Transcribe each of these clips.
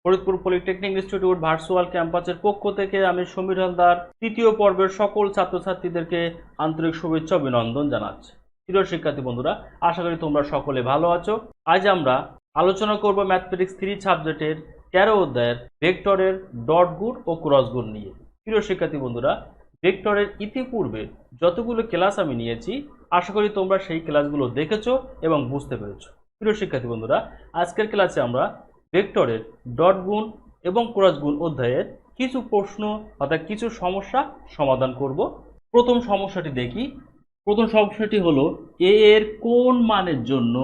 Faridpur polytechnic institute virtual ক্যাম্পাসের পক্ষ থেকে আমি সমীর হালদার তৃতীয় পর্বের সকল ছাত্রছাত্রীদেরকে আন্তরিক শুভেচ্ছা অভিনন্দন জানাচ্ছি। প্রিয় শিক্ষার্থী বন্ধুরা, আশা করি তোমরা সকলে ভালো আছো। আজ আমরা আলোচনা করব ম্যাথমেটিক্স 3 সাবজেক্টের 13 অধ্যায়ের ভেক্টরের ডট গুণ ও ক্রস গুণ নিয়ে। প্রিয় শিক্ষার্থী বন্ধুরা, ভেক্টরের ইতিপূর্বে যতগুলো ক্লাস আমি নিয়েছি আশা করি তোমরা সেই ক্লাসগুলো দেখেছো এবং বুঝতে পেরেছো। প্রিয় শিক্ষার্থী বন্ধুরা, আজকের ক্লাসে আমরা ভেক্টরের ডট গুণ এবং ক্রস গুণ অধ্যায়ের কিছু প্রশ্ন অর্থাৎ কিছু সমস্যা সমাধান করব। প্রথম সমস্যাটি দেখি। প্রথম সমস্যাটি হলো এ এর কোন মানের জন্য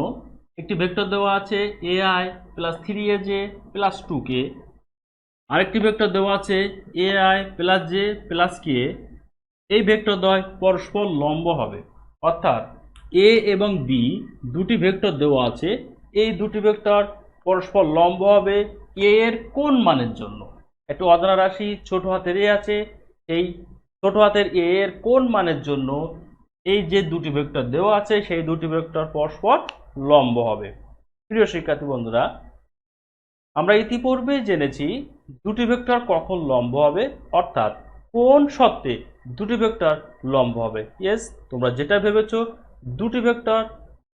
একটি ভেক্টর দেওয়া আছে ai plus 3aj plus 2k, আরেকটি ভেক্টর দেওয়া আছে ai plus j plus k। এই ভেক্টর দ্বয় পরস্পর লম্ব হবে, অর্থাৎ a এবং b দুটি ভেক্টর দেওয়া আছে, এই দুটি ভেক্টর পরস্পর লম্ব হবে a এর কোন মানের জন্য। একটু অজানা রাশি ছোট হাতের a আছে, এই ছোট হাতের a এর কোন মানের জন্য এই যে দুটি ভেক্টর দেওয়া আছে সেই দুটি ভেক্টর পরস্পর লম্ব হবে। প্রিয় শিক্ষার্থী বন্ধুরা, আমরা ইতিপূর্বে জেনেছি দুটি ভেক্টর কখন লম্ব হবে, অর্থাৎ কোন শর্তে দুটি ভেক্টর লম্ব হবে। ইয়েস, তোমরা যেটা ভেবেছো দুটি ভেক্টর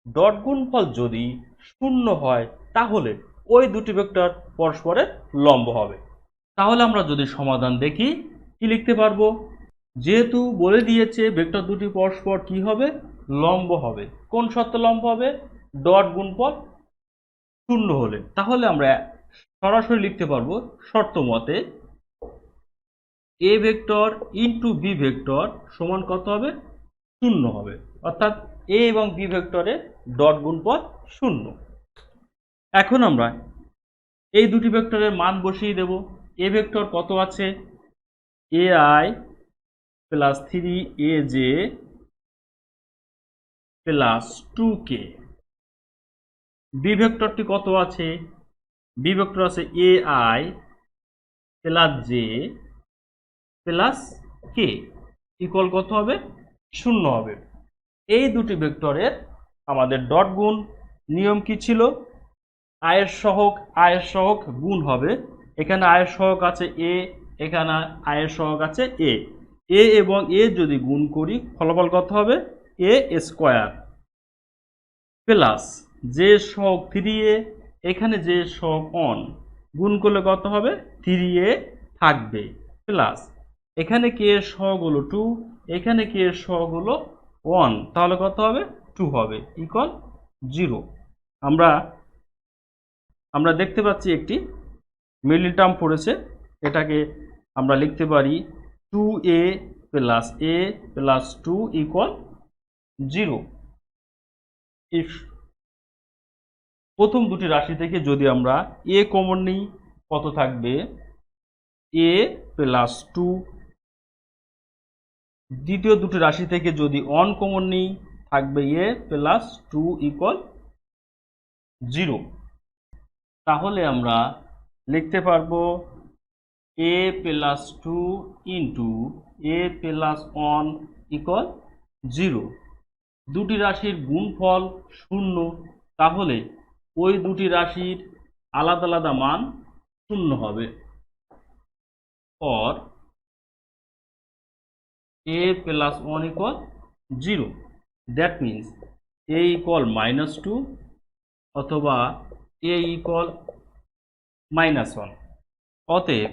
ডট গুণফল যদি শূন্য হয় তাহলে ওই দুটি ভেক্টর পরস্পরের লম্ব হবে। তাহলে আমরা যদি সমাধান দেখি কি লিখতে পারবো, যেহেতু বলে দিয়েছে ভেক্টর দুটি পরস্পর কি হবে, লম্ব হবে। কোন শর্তে লম্ব হবে, ডট গুণফল শূন্য হলে। তাহলে আমরা সরাসরি লিখতে পারবো শর্ত মতে A vector into B vector সমান কত হবে, শূন্য হবে, অর্থাৎ এ এবং বি ভেক্টরের ডট গুণফল শূন্য। এখন আমরা এই দুটি ভেক্টরের মান বসিয়ে দেব। এ ভেক্টর কত আছে, ai plus 3aj plus 2k। B ভেক্টরটি কত আছে, বি ভেক্টর আছে ai plus j plus k equal কত হবে, শূন্য হবে। এই দুটি ভেক্টরের আমাদের ডট গুণ নিয়ম কি ছিল, আয়ের সহগ গুণ হবে। এখানে আয়ের সহগ আছে a, এখানে আয়ের সহগ আছে a এবং a যদি গুণ করি ফলাফল কত হবে, a স্কোয়ার প্লাস যে সহগ 3a, এখানে যে সহগ 1 গুণ করলে কত হবে, 3a থাকবে প্লাস এখানে কে এর সহগ হলো 2, এখানে কে এর সহগ হলো 1, তাহলে কত হবে, 2 হবে ইকুয়াল 0। আমরা দেখতে পাচ্ছি একটি মিডল টার্ম পড়েছে, এটাকে আমরা লিখতে পারি 2a plus a plus 2 equal 0। প্রথম দুটি রাশি থেকে যদি আমরা a কমন নিই কত থাকবে, a প্লাস 2। দ্বিতীয় দুটি রাশি থেকে যদি 1 কমন নিই থাকবে a প্লাস 2 ইকুয়াল 0। তাহলে আমরা লিখতে পারবো a plus 2 into a plus 1 equal 0। দুটি রাশির গুণফল শূন্য, তাহলে ওই দুটি রাশির আলাদা আলাদা মান শূন্য হবে। or a plus 1 equal 0, that means a equal -2 অথবা a equal -1। অতএব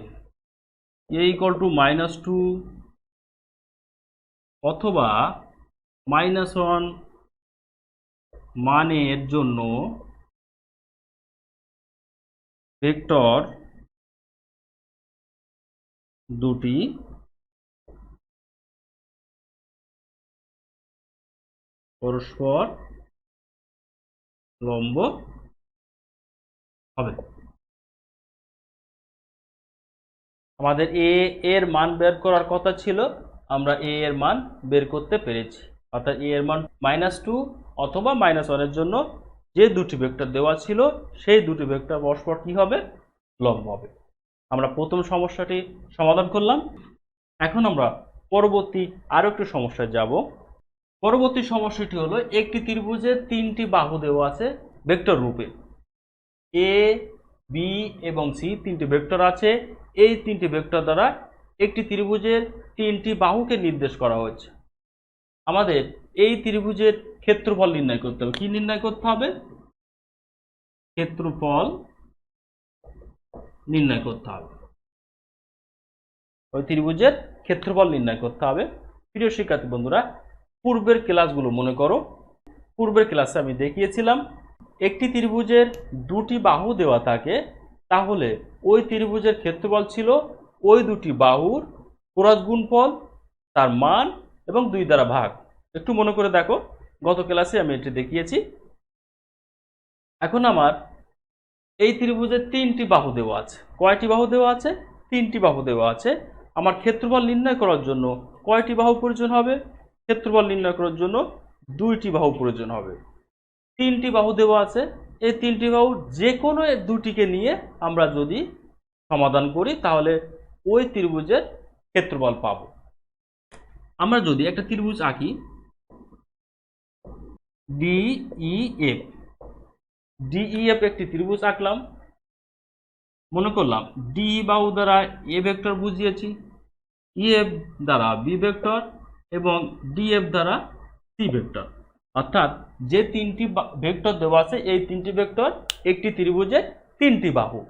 a equal to -2 অথবা -1 মানের জন্য ভেক্টর দুটি পরস্পর লম্ব হবে। আমাদের a এর মান বের করার কথা ছিল, আমরা a এর মান বের করতে পেরেছি, অর্থাৎ a এর মান -2 অথবা -1 এর জন্য যে দুটি ভেক্টর দেওয়া ছিল সেই দুটি ভেক্টর পরস্পর কি হবে, লম্ব হবে। আমরা প্রথম সমস্যাটি সমাধান করলাম। এখন আমরা পরবর্তী আরো একটি সমস্যায় যাব। পরবর্তী সমস্যাটি হলো একটি ত্রিভুজের 3টি বাহু দেওয়া আছে ভেক্টর রূপে, a বি এবং সি তিনটি ভেক্টর আছে। এই তিনটি ভেক্টর দ্বারা একটি ত্রিভুজের তিনটি বাহুকে নির্দেশ করা হয়েছে। আমাদের এই ত্রিভুজের ক্ষেত্রফল নির্ণয় করতে হবে। কি নির্ণয় করতে হবে? ক্ষেত্রফল নির্ণয় করতে হবে। ওই ত্রিভুজের ক্ষেত্রফল নির্ণয় করতে হবে। প্রিয় শিক্ষার্থী বন্ধুরা, পূর্বের ক্লাসগুলো মনে করো। পূর্বের ক্লাসে আমি দেখিয়েছিলাম একটি ত্রিভুজের দুটি বাহু দেওয়া থাকে, তাহলে ওই ত্রিভুজের ক্ষেত্রফল ছিল ওই দুটি বাহুর ক্রস গুণফল, তার মান এবং 2 দ্বারা ভাগ। একটু মনে করে দেখো, গত ক্লাসে আমি এটি দেখিয়েছি। এখন আমার এই ত্রিভুজের তিনটি বাহু দেওয়া আছে। কয়টি বাহু দেওয়া আছে? তিনটি বাহু দেওয়া আছে। আমার ক্ষেত্রফল নির্ণয় করার জন্য কয়টি বাহু প্রয়োজন হবে? ক্ষেত্রফল নির্ণয় করার জন্য 2টি বাহু প্রয়োজন হবে। তিনটি বাহু দেওয়া আছে। এই তিনটি বাহু যে কোনো দুটিকে নিয়ে আমরা যদি সমাধান করি তাহলে ওই ত্রিভুজের ক্ষেত্রফল পাব। আমরা যদি একটা ত্রিভুজ আঁকি, ডিইএফ। ডিইএফ একটি ত্রিভুজ আঁকলাম। মনে করলাম ডি বাহু দ্বারা এ ভেক্টর বুঝিয়েছি, ইএফ দ্বারা বি ভেক্টর এবং ডিএফ দ্বারা সি ভেক্টর। অর্থাৎ যে তিনটি ভেক্টর দেওয়া আছে এই তিনটি ভেক্টর একটি ত্রিভুজের তিনটি বাহু।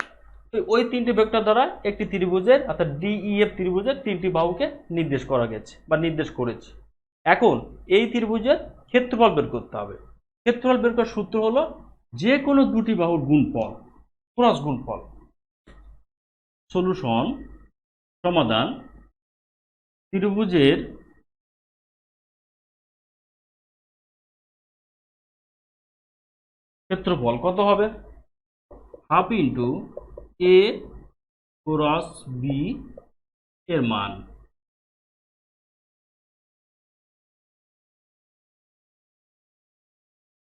ওই তিনটি ভেক্টর দ্বারা একটি ত্রিভুজের অর্থাৎ ডিইএফ ত্রিভুজের তিনটি বাহুকে নির্দেশ করা গেছে বা নির্দেশ করেছে। এখন এই ত্রিভুজের ক্ষেত্রফল বের করতে হবে। ক্ষেত্রফল বের করার সূত্র হলো যে কোনো দুটি বাহুর গুণফল, ক্রস গুণফল। সলিউশন, সমাধান। ত্রিভুজের ক্ষেত্রফল কত হবে? হাফ ইন্টু এ ক্রস বি এর মান।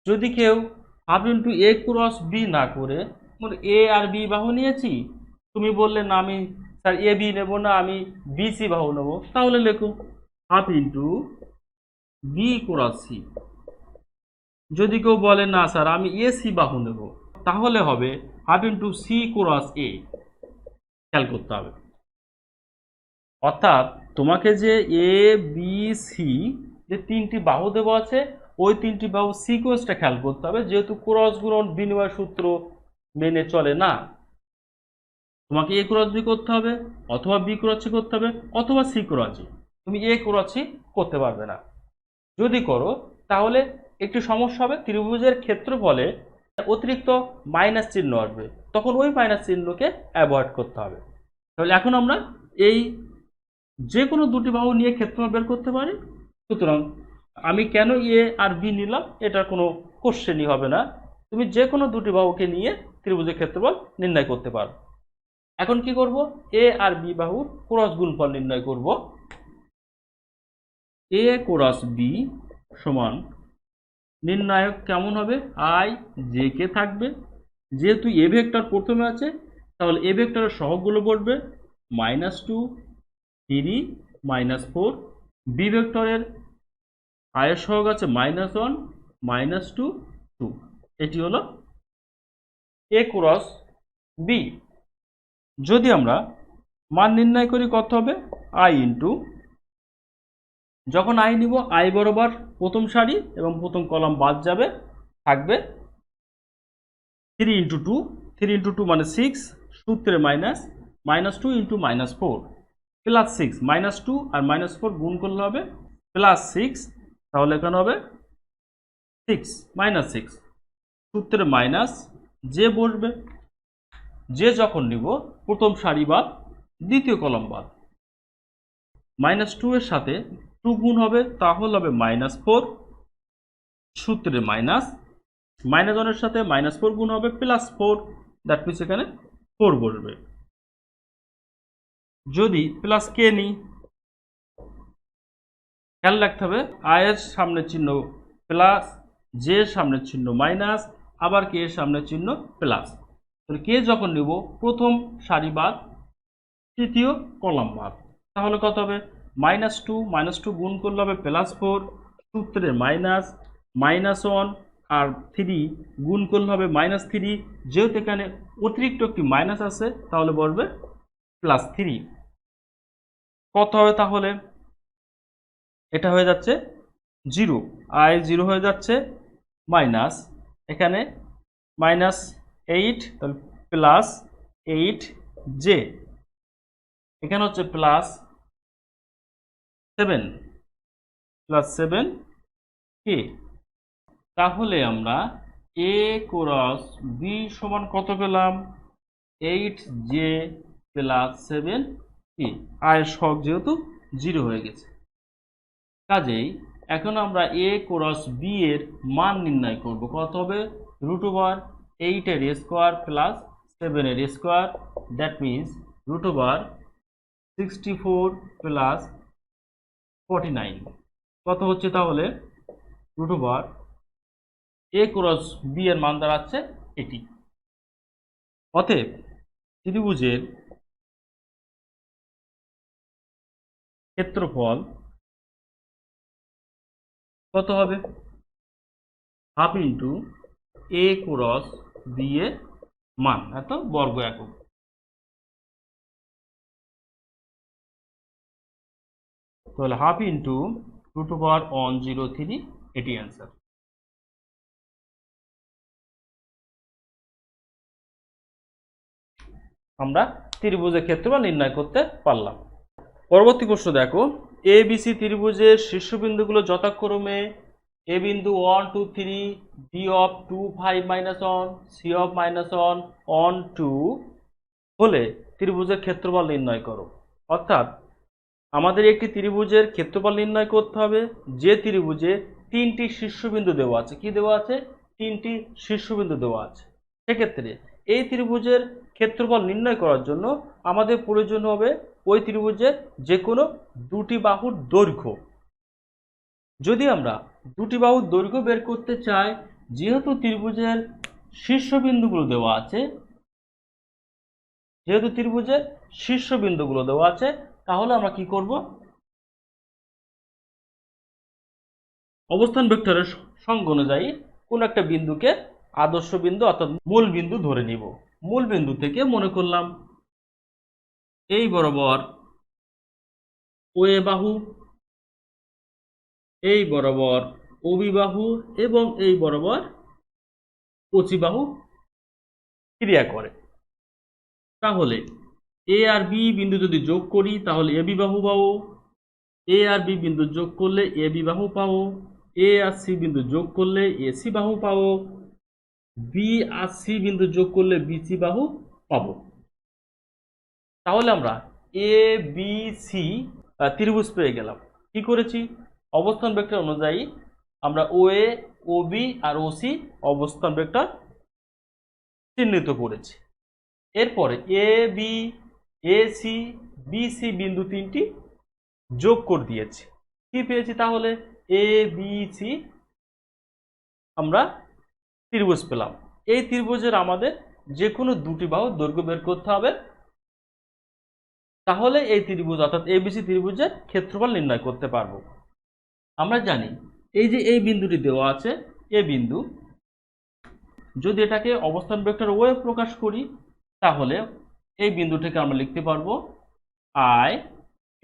যদি কেউ হাফ ইন্টু এ ক্রস বি না করে এ আর বি বাহু নিয়েছি, তুমি বললে না আমি স্যার এ বি নেবো না, আমি বি সি বাহু নেবো, তাহলে লেখো half into B cross C. যদি কেউ বলে না স্যার আমি এ সি বাহু নেব, তাহলে হবে হাফ ইন্টু সি ক্রস এ। খেয়াল করতে হবে। অর্থাৎ তোমাকে যে এ বি সি যে তিনটি বাহু দেওয়া আছে ওই তিনটি বাহু সিকোয়েন্সটা খেয়াল করতে হবে, যেহেতু ক্রস গুণন বিনিময় সূত্র মেনে চলে না। তোমাকে এ ক্রস বি করতে হবে, অথবা বি ক্রস সি করতে হবে, অথবা সি ক্রস জি। তুমি এ ক্রস সি করতে পারবে না। যদি করো তাহলে একটি সমস্যা হবে, ত্রিভুজের ক্ষেত্রফলে অতিরিক্ত মাইনাস চিহ্ন আসবে, তখন ওই মাইনাস চিহ্নকে অ্যাভয়েড করতে হবে। তাহলে এখন আমরা এই যে কোনো দুটি বাহু নিয়ে ক্ষেত্রফল বের করতে পারি। সুতরাং আমি কেন এ আর বি নিলাম এটার কোনো কোশ্চেনই হবে না। তুমি যে কোনো দুটি বাহুকে নিয়ে ত্রিভুজের ক্ষেত্রফল নির্ণয় করতে পারো। এখন কি করব? এ আর বি বাহুর ক্রস গুণফল নির্ণয় করব। এ ক্রস বি সমান নির্ণায়ক কেমন হবে? আই জে কে থাকবে। যেহেতু এ ভেক্টর প্রথমে আছে তাহলে এ ভেক্টরের সহগগুলো পড়বে -2, 3, -4। বি ভেক্টরের আয়ের সহগ আছে -1, -2, 2। এটি হলো এ ক্রস বি। যদি আমরা মান নির্ণয় করি কত হবে? আই ইন্টু, যখন আই নিব আই বরাবর প্রথম সারি এবং প্রথম কলাম বাদ যাবে, থাকবে 3 ইন্টু 2। 3 ইন্টু 2 মানে 6, সূত্রে মাইনাস, -2 ইন্টু -4 প্লাস 6, -2 আর -4 গুণ করলে হবে +6। তাহলে এখানে হবে 6 -6, সূত্রে মাইনাস, যে বসবে। যে যখন নিব প্রথম সারি বাদ দ্বিতীয় কলাম বাদ, -2 এর সাথে 2 গুণ হবে তাহলে হবে -4, সূত্রে মাইনাস, -1 এর সাথে -4 গুণ হবে +4, দ্যাট মিনস এখানে 4 বসবে। যদি প্লাস কে নিই, খেয়াল রাখতে হবে আই এর সামনের চিহ্ন প্লাস, জে এর সামনের চিহ্ন মাইনাস, আবার কে এর সামনের চিহ্ন প্লাস। তাহলে কে যখন নিব প্রথম সারি বাদ তৃতীয় কলাম বাদ, তাহলে কত হবে? -2 গুণ করলে হবে +4, সূত্রে মাইনাস, -1 আর 3 গুণ করলে হবে -3, যেহেতু এখানে অতিরিক্ত একটি মাইনাস আছে তাহলে বলবে +3। কত হবে তাহলে? এটা হয়ে যাচ্ছে 0, আই 0 হয়ে যাচ্ছে, মাইনাস এখানে -8 তাহলে +8 জে, এখানে হচ্ছে +7 কে। তাহলে আমরা এ ক্রস বি সমান কত পেলাম? 8J + 7K। আয়ের সহগ যেহেতু 0 হয়ে গেছে, কাজেই এখন আমরা এ ক্রস বি এর মান নির্ণয় করব। কত হবে? √8 এর স্কোয়ার প্লাস 7 এর স্কোয়ার, দ্যাট মিনস √64 প্লাস 49। কত হচ্ছে তাহলে? এ ক্রস বি এর মান দাঁড়াচ্ছে এটি। অতএব ত্রিভুজের ক্ষেত্রফল কত হবে? হাফ ইন্টু এ ক্রস বি এর মান, এত বর্গ একক। তাহলে হাফ ইন্টু √103, এটি অ্যান্সার। আমরা ত্রিভুজের ক্ষেত্রফল নির্ণয় করতে পারলাম। পরবর্তী প্রশ্ন দেখো, এ বি সি ত্রিভুজের শীর্ষবিন্দুগুলো যথাক্রমে এ বিন্দু 1 2 3, বি অফ 2 5 -1, সি অফ -1 1 2 হলে ত্রিভুজের ক্ষেত্রফল নির্ণয় করো। অর্থাৎ আমাদের একটি ত্রিভুজের ক্ষেত্রফল নির্ণয় করতে হবে যে ত্রিভুজে 3টি শীর্ষবিন্দু দেওয়া আছে। কি দেওয়া আছে? 3টি শীর্ষবিন্দু দেওয়া আছে। সেক্ষেত্রে এই ত্রিভুজের ক্ষেত্রফল নির্ণয় করার জন্য আমাদের প্রয়োজন হবে ওই ত্রিভুজের যে কোনো দুটি বাহুর দৈর্ঘ্য। যদি আমরা দুটি বাহুর দৈর্ঘ্য বের করতে চাই, যেহেতু ত্রিভুজের শীর্ষবিন্দুগুলো দেওয়া আছে, তাহলে আমরা কি করব? অবস্থান ভেক্টরের সঙ্গ অনুযায়ী কোন একটা বিন্দুকে আদর্শ বিন্দু অর্থাৎ মূল বিন্দু ধরে নিব। মূল বিন্দু থেকে মনে করলাম এই বরাবর ওএ বাহু, এই বরাবর ওবি বাহু এবং এই বরাবর ওসি বাহু ক্রিয়া করে। তাহলে এ আর বি বিন্দু যদি যোগ করি তাহলে এ বি বাহু পাবো, এ আর বি বিন্দু যোগ করলে এ বি বাহু পাবো, এ আর সি বিন্দু যোগ করলে এসি বাহু পাবো, বি আর সি বিন্দু যোগ করলে বিসি বাহু পাবো। তাহলে আমরা এ বি সি ত্রিভুজ পেয়ে গেলাম। কি করেছি? অবস্থান ভেক্টর অনুযায়ী আমরা ওএ, ওবি আর ওসি অবস্থান ভেক্টর চিহ্নিত করেছি। এরপরে এ বি, এসি, বিসি বিন্দু 3টি যোগ করে দিয়েছি। কি পেয়েছি তাহলে? এ বি সি আমরা ত্রিভুজ পেলাম। এই ত্রিভুজের আমাদের যে কোনো দুটি বাহুর দৈর্ঘ্য বের করতে হবে, তাহলে এই ত্রিভুজ অর্থাৎ এবিসি ত্রিভুজের ক্ষেত্রফল নির্ণয় করতে পারবো। আমরা জানি এই যে এই বিন্দুটি দেওয়া আছে, এ বিন্দু, যদি এটাকে অবস্থান ভেক্টর ওয়ে প্রকাশ করি তাহলে এই বিন্দুটিকে আমরা লিখতে পারবো i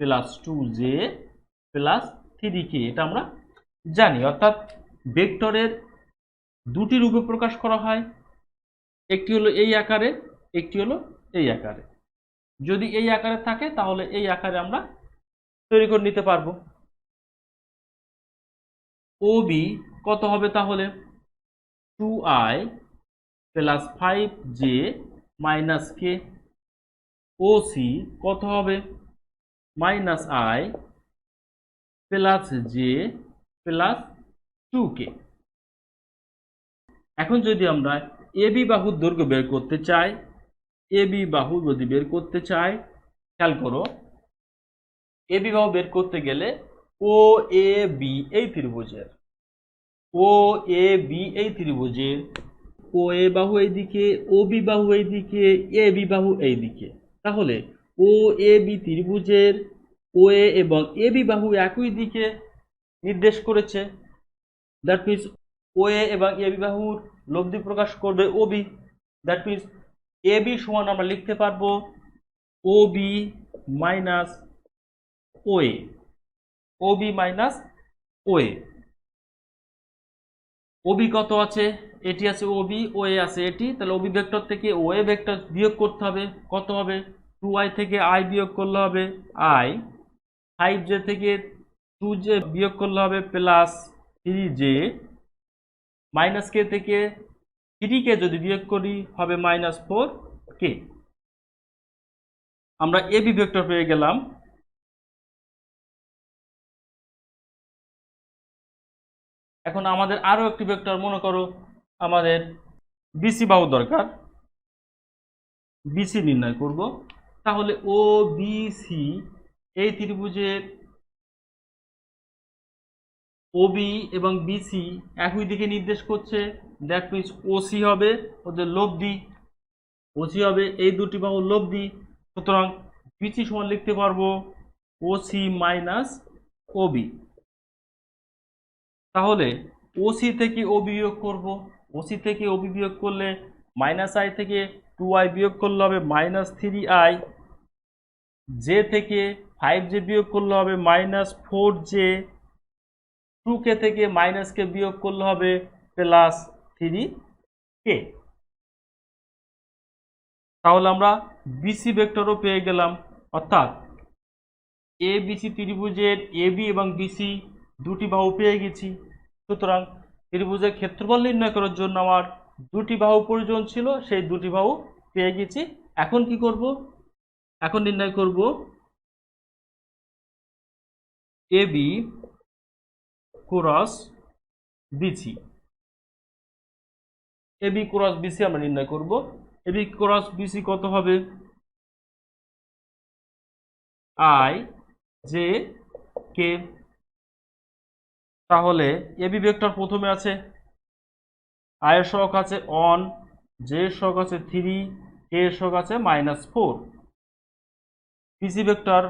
+ 2j + 3k। এটা আমরা জানি। অর্থাৎ ভেক্টরের দুটি রূপে প্রকাশ করা হয়, একটি হলো এই আকারে, একটি হলো এই আকারে। যদি এই আকারে থাকে তাহলে এই আকারে আমরা তৈরি করে নিতে পারবো। ওবি কত হবে তাহলে? 2i + 5j - k। ওসি কত হবে? -i + j + 2k। এখন যদি আমরা এবি বাহুর দৈর্ঘ্য বের করতে চাই, খেয়াল করো, এবি বাহু বের করতে গেলে ও এ বি এই ত্রিভুজের ও এ বাহু এইদিকে, ও বি বাহু এইদিকে, এ বি বাহু এইদিকে। তাহলে ও এ বি ত্রিভুজের ও এ এবং এ বি বাহু একই দিকে নির্দেশ করেছে। দ্যাট মিনস ওএ এবং এবি বাহুর লব্ধি প্রকাশ করবে ওবি। দ্যাট মিনস এবি সমান আমরা লিখতে পারবো OB minus OA, OB minus OA. OB কত আছে? এটি আছে ওবি, ওএ আছে এটি, তাহলে ওবি ভেক্টর থেকে ওএ ভেক্টর বিয়োগ করতে হবে। কত হবে? 2i থেকে i বিয়োগ করলে হবে i, 5j থেকে 2j বিয়োগ করলে হবে প্লাস 3j, মাইনাস কে থেকে 3কে যদি বিয়োগ করি হবে মাইনাস 4k। আমরা এবি ভেক্টর পেয়ে গেলাম। এখন আমাদের আরো একটি ভেক্টর, মনে করো আমাদের বিসি বাহু দরকার, বিসি নির্ণয় করব। তাহলে ও বিসি এই ত্রিভুজের ওবি এবং বিসি একই দিকে নির্দেশ করছে। দ্যাট মিনস ওসি হবে ওদের লব্ধি, ওসি হবে এই দুটি বাহুর লব্ধি। সুতরাং বিসি সমান লিখতে পারবো ওসি মাইনাস ওবি। তাহলে ওসি থেকে ওবি বিয়োগ করব, ওসি থেকে ওবি বিয়োগ করলে মাইনাস আই থেকে 2i বিয়োগ করলে হবে মাইনাস 3i, জে থেকে 5j বিয়োগ করলে হবে মাইনাস 4j, 2k থেকে মাইনাস কে বিয়োগ করলে হবে প্লাস 3k। তাহলে আমরা বিসি ভেক্টরও পেয়ে গেলাম, অর্থাৎ এ বিসি ত্রিভুজের এবি এবং বিসি দুটি বাহু পেয়ে গেছি। সুতরাং ত্রিভুজের ক্ষেত্রফল নির্ণয় করার জন্য আমার দুটি বাহু প্রয়োজন ছিল, সেই দুটি বাহু পেয়ে গেছি। এখন কি করব? এখন নির্ণয় করব AB cross BC. AB cross BC আমরা নির্ণয় করব। এবি ক্রস বিসি কত হবে? I J K. তাহলে এবি ভেক্টর প্রথমে আছে, আই এর সহগ আছে 1, জে এর সহগ আছে 3, কে এর সহগ আছে -4। বিসি ভেক্টর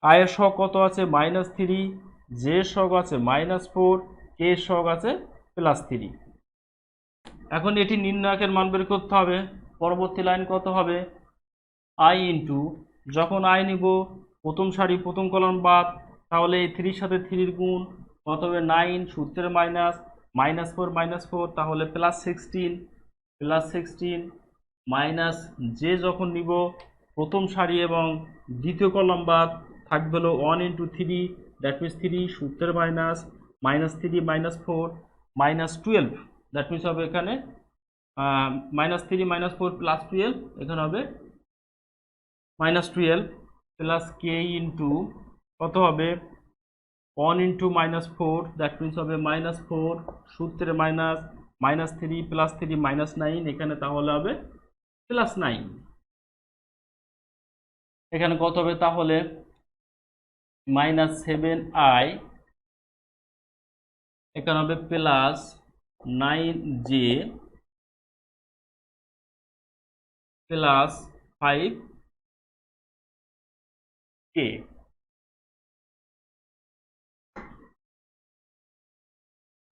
আই এর সহগ কত আছে? -3, জে এর সহগ আছে -4, কে এর সহগ আছে +3। এখন এটি নির্ণায়কের মান বের করতে হবে। পরবর্তী লাইন কত হবে? আই ইন্টু, যখন আই নিব প্রথম সারি প্রথম কলাম বাদ, তাহলে এই 3 সাথে 3 গুণ কত হবে? 9, সূত্রের মাইনাস, -4 তাহলে +16 মাইনাস জে যখন নিব প্রথম সারি এবং দ্বিতীয় কলাম বাদ, থাকবে হলো 1 ইন্টু 3, দ্যাট মিনস 3, সূত্রের মাইনাস, -3 -4 -12, দ্যাট মিনস হবে এখানে -3 -4 +12, এখানে হবে -12 প্লাস কে ইন্টু কত হবে? 1 ইন্টু -4, দ্যাট মিনস হবে -4, সূত্রের মাইনাস, -3 +3 -9, এখানে তাহলে হবে +9। এখানে কত হবে তাহলে? -7i, এখানে হবে +9j +5k।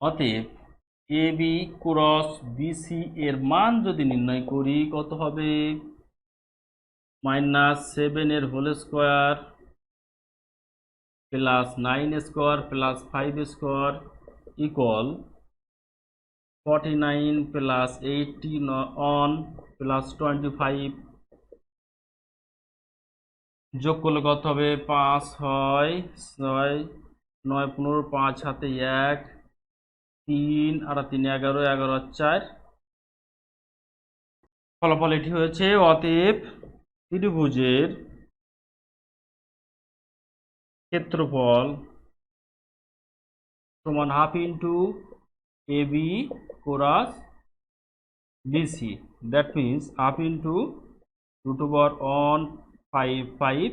অতএব এবি ক্রস বিসি এর মান যদি নির্ণয় করি কত হবে? -7 এর whole square +9 square +5 square equal 49 +81 +25, যোগ করলে কত হবে? 5 হয় 6, 9 15, 5 হাতে 1, 3 আর 3 11, 11 আর 4। ফলাফল এটি হয়েছে। অতএব ত্রিভুজের ক্ষেত্রফল সমান half into AB cross BC, that means half into √155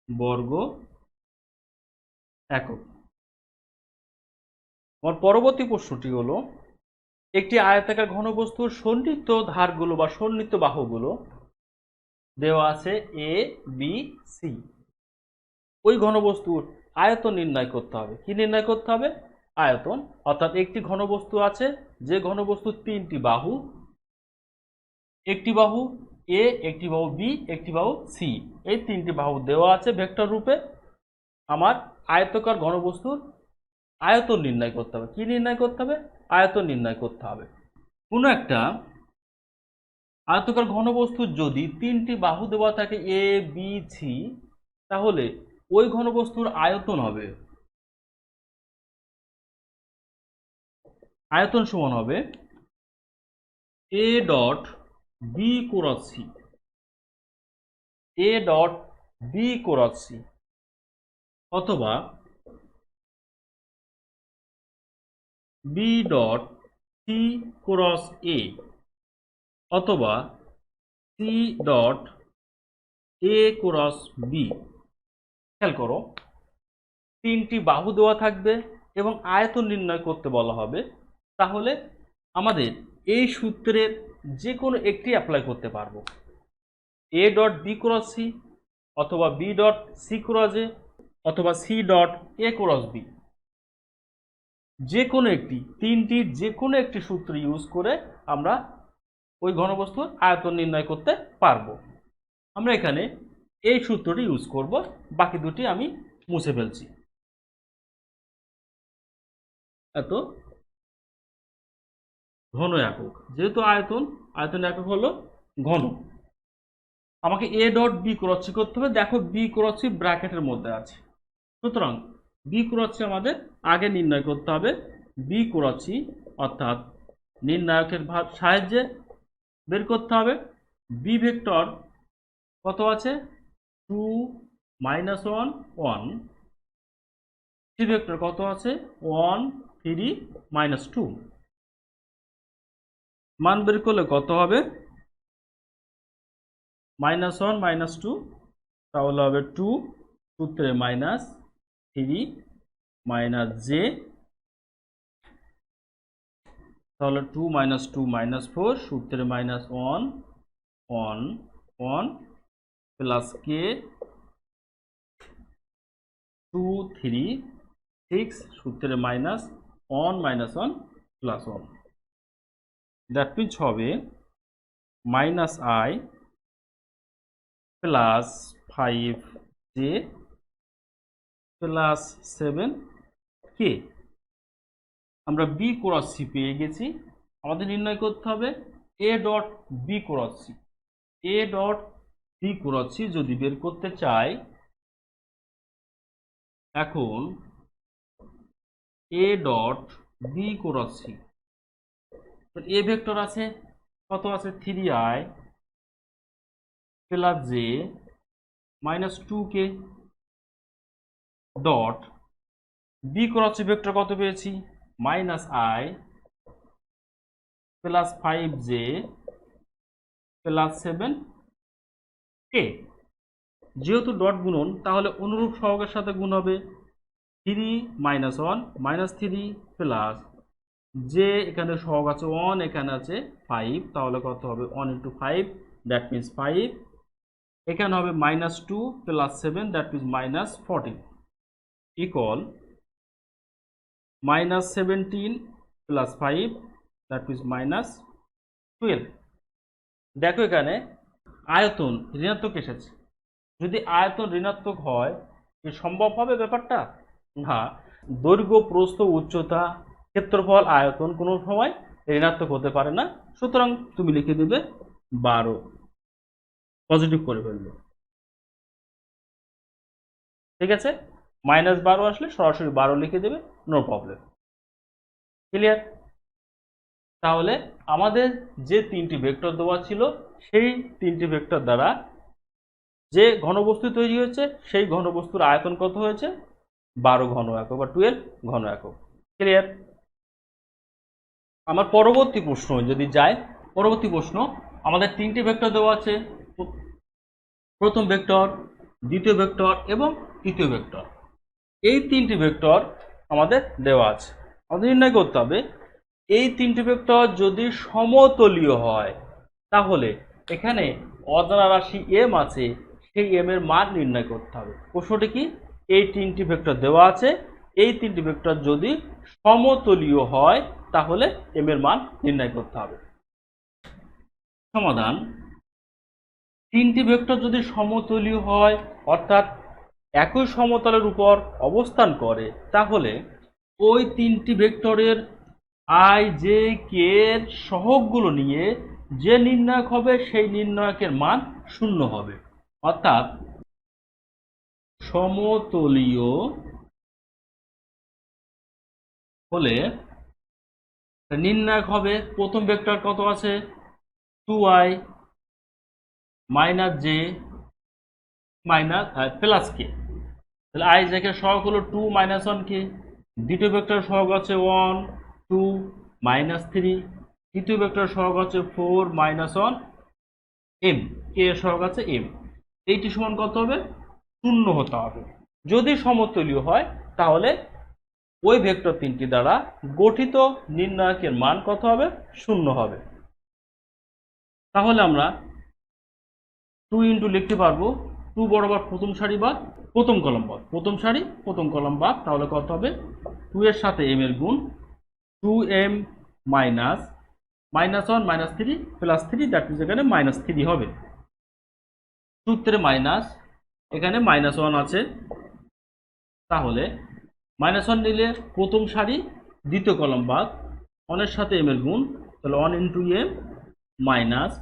বর্গ একক। আমার পরবর্তী প্রশ্নটি হলো, একটি আয়তাকার ঘনবস্তুর সন্নিহিত ধারগুলো বা সন্নিহিত বাহুগুলো দেওয়া আছে এ বি সি। ওই ঘনবস্তুর আয়তন নির্ণয় করতে হবে। কি নির্ণয় করতে হবে? আয়তন, অর্থাৎ একটি ঘনবস্তু আছে, যে ঘনবস্তুর তিনটি বাহু, একটি বাহু এ, একটি বাহু বি, একটি বাহু সি, এই তিনটি বাহু দেওয়া আছে ভেক্টর রূপে। আমার আয়তকার ঘনবস্তুর আয়তন নির্ণয় করতে হবে। কি নির্ণয় করতে হবে? আয়তন নির্ণয় করতে হবে। কোনো একটা আয়তকার ঘনবস্তুর যদি তিনটি বাহু দেওয়া থাকে এ বি সি, তাহলে ওই ঘনবস্তুর আয়তন হবে, আয়তন সমান হবে A dot B cross C, A dot B cross C, অথবা B dot C cross A, অথবা C dot A cross B. খেয়াল করো, তিনটি বাহু দেওয়া থাকবে এবং আয়তন নির্ণয় করতে বলা হবে। তাহলে আমাদের এই সূত্রের যে কোনো একটি অ্যাপ্লাই করতে পারবো, A dot B cross C, অথবা B dot C cross A, অথবা C dot A cross B. যে কোনো একটি, তিনটির যে কোনো একটি সূত্র ইউজ করে আমরা ওই ঘনবস্তুর আয়তন নির্ণয় করতে পারবো। আমরা এখানে এই সূত্রটি ইউজ করব, বাকি দুটি আমি মুছে ফেলছি। এত ঘন একক, যেহেতু আয়তন, আয়তন একক হলো ঘন। আমাকে A dot B cross C করতে হবে। দেখো বি ক্রস সি ব্র্যাকেটের মধ্যে আছে, সুতরাং বি ক্রস সি আমাদের আগে নির্ণয় করতে হবে। বি ক্রস সি অর্থাৎ নির্ণায়কের সাহায্যে বের করতে হবে। বি ভেক্টর কত আছে? 2 -1 1। সি ভেক্টর কত আছে? 1 3 -2। মান বের করলে কত হবে? -1 -2, তাহলে হবে 2 সূত্রে -3 j, তাহলে 2 -2 -4 সূত্রে -1 1 1 প্লাস k 2 3 6 সূত্রে -1 -1 প্লাস 1। দ্যাট মিনস হবে -i plus 5j plus 7k। আমরা বি ক্রস সি পেয়ে গেছি। আমাদের নির্ণয় করতে হবে A dot B cross C. A dot B cross C যদি বের করতে চাই, এখন A dot B cross C, A vector আছে কত? আছে 3i plus J -2k dot B cross C vector কত পেয়েছি? -i plus 5j plus 7k। যেহেতু ডট গুণন, তাহলে অনুরূপ সহগের সাথে গুণ হবে 3 -1 -3 প্লাস যে, এখানে সহগ আছে 1, এখানে আছে 5, তাহলে কত হবে? 1 × 5, দ্যাট মিনস 5। এখানে হবে -2 plus 7, that means -14 equal -17 plus 5, that means -12। দেখো এখানে আয়তন ঋণাত্মক এসেছে। যদি আয়তন ঋণাত্মক হয়, কি সম্ভব হবে ব্যাপারটা? না। দৈর্ঘ্য, প্রস্থ, উচ্চতা, ক্ষেত্রফল, আয়তন কোনো সময় ঋণাত্মক হতে পারে না। সুতরাং তুমি লিখে দেবে 12, পজিটিভ করে ফেলবে। ঠিক আছে, -12 আসলে সরাসরি 12 লিখে দেবে, নো প্রবলেম। ক্লিয়ার? তাহলে আমাদের যে তিনটি ভেক্টর দেওয়া ছিল, সেই তিনটি ভেক্টর দ্বারা যে ঘনবস্তু তৈরি হয়েছে, সেই ঘনবস্তুর আয়তন কত হয়েছে? 12 ঘন একক বা 12 ঘন একক। ক্লিয়ার? আমার পরবর্তী প্রশ্ন যদি যাই, পরবর্তী প্রশ্ন, আমাদের তিনটি ভেক্টর দেওয়া আছে, প্রথম ভেক্টর, দ্বিতীয় ভেক্টর এবং তৃতীয় ভেক্টর। এই তিনটি ভেক্টর আমাদের দেওয়া আছে। আমাদের নির্ণয় করতে হবে এই তিনটি ভেক্টর যদি সমতলীয় হয়, তাহলে এখানে অজানা রাশি m আছে, সেই m এর মান নির্ণয় করতে হবে। প্রশ্নটি কি? এই তিনটি ভেক্টর দেওয়া আছে, এই তিনটি ভেক্টর যদি সমতলীয় হয় তাহলে এম এর মান নির্ণয় করতে হবে। সমাধান: তিনটি ভেক্টর যদি সমতলীয় হয় অর্থাৎ একই সমতলের উপর অবস্থান করে তাহলে ওই তিনটি ভেক্টরের আই জে কে এর সহগগুলো নিয়ে যে নির্ণায়ক হবে সেই নির্ণায়কের মান শূন্য হবে। অর্থাৎ সমতলীয় হলে নির্ণায়ক হবে, প্রথম ভেক্টর কত আছে 2i - j প্লাস কে, তাহলে আই জে কে সহগ হলো 2 - 1 কে। দ্বিতীয় ভেক্টর সহগ আছে 1 2 -3, তৃতীয় ভেক্টর সহগ আছে 4 - 1 m, কে এর সহগ আছে m। এইটি সমান কত হবে? শূন্য হতে হবে। যদি সমতলীয় হয় তাহলে ওই ভেক্টর তিনটি দ্বারা গঠিত নির্ণায়কের মান কত হবে? শূন্য হবে। তাহলে আমরা 2 ইন্টু লিখতে পারবো 2 বরাবর প্রথম সারি বা প্রথম কলাম বাদ, প্রথম সারি প্রথম কলাম বাদ, তাহলে কত হবে 2 এর সাথে m এর গুণ 2m minus -1 -3 plus 3, that means এখানে -3 হবে। সূত্রে মাইনাস, এখানে -1 আছে, তাহলে -1 নিলে প্রথম সারি দ্বিতীয় কলাম বাদ, 1 এর সাথে m এর গুণ, তাহলে 1 ইন্টু m মাইনাস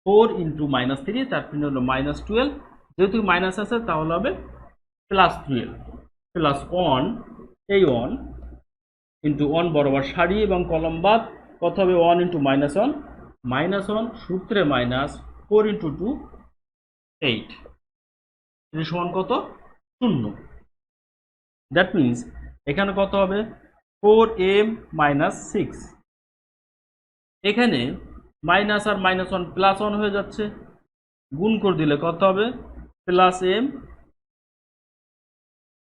4 ইন্টু -3, তার মানে হলো -12, যেহেতু মাইনাস আছে তাহলে হবে +12 প্লাস 1, এই 1 ইন্টু 1 বরাবর সারি এবং কলাম বাদ, কত হবে 1 ইন্টু -1 সূত্রে মাইনাস 4 ইন্টু 2 8, এর সমান কত? 0। দ্যাট মিনস এখানে কত হবে 4m - 6, এখানে মাইনাস আর -1 +1 হয়ে যাচ্ছে, গুণ করে দিলে কত হবে +m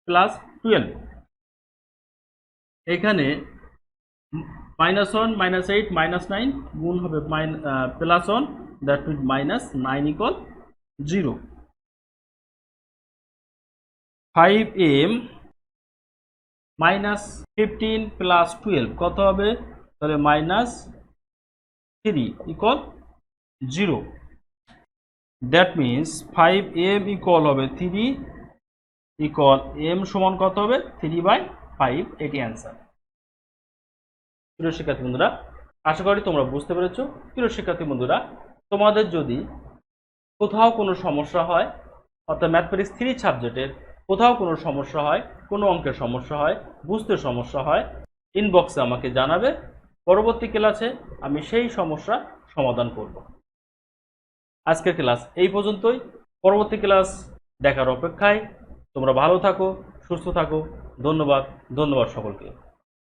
+12, এখানে -1 -8 -9 গুণ হবে +1, দ্যাট মিনস -9 = 0। 5m -15 + 12 কত হবে? তাহলে -3 = 0। দ্যাট মিনস 5m ইকুয়াল হবে 3 ইকুয়াল m সমান কত হবে 3/5, এটি অ্যান্সার। প্রিয় শিক্ষার্থী বন্ধুরা, আশা করি তোমরা বুঝতে পেরেছো। প্রিয় শিক্ষার্থী বন্ধুরা, তোমাদের যদি কোথাও কোনো সমস্যা হয়, অর্থাৎ ম্যাথমেটিক্স 3 সাবজেক্টের কোথাও কোনো সমস্যা হয়, কোনো অঙ্কের সমস্যা হয়, বুঝতে সমস্যা হয়, ইনবক্সে আমাকে জানাবে। পরবর্তী ক্লাসে আমি সেই সমস্যা সমাধান করব। আজকের ক্লাস এই পর্যন্তই। পরবর্তী ক্লাস দেখার অপেক্ষায়। তোমরা ভালো থাকো, সুস্থ থাকো। ধন্যবাদ সকলকে।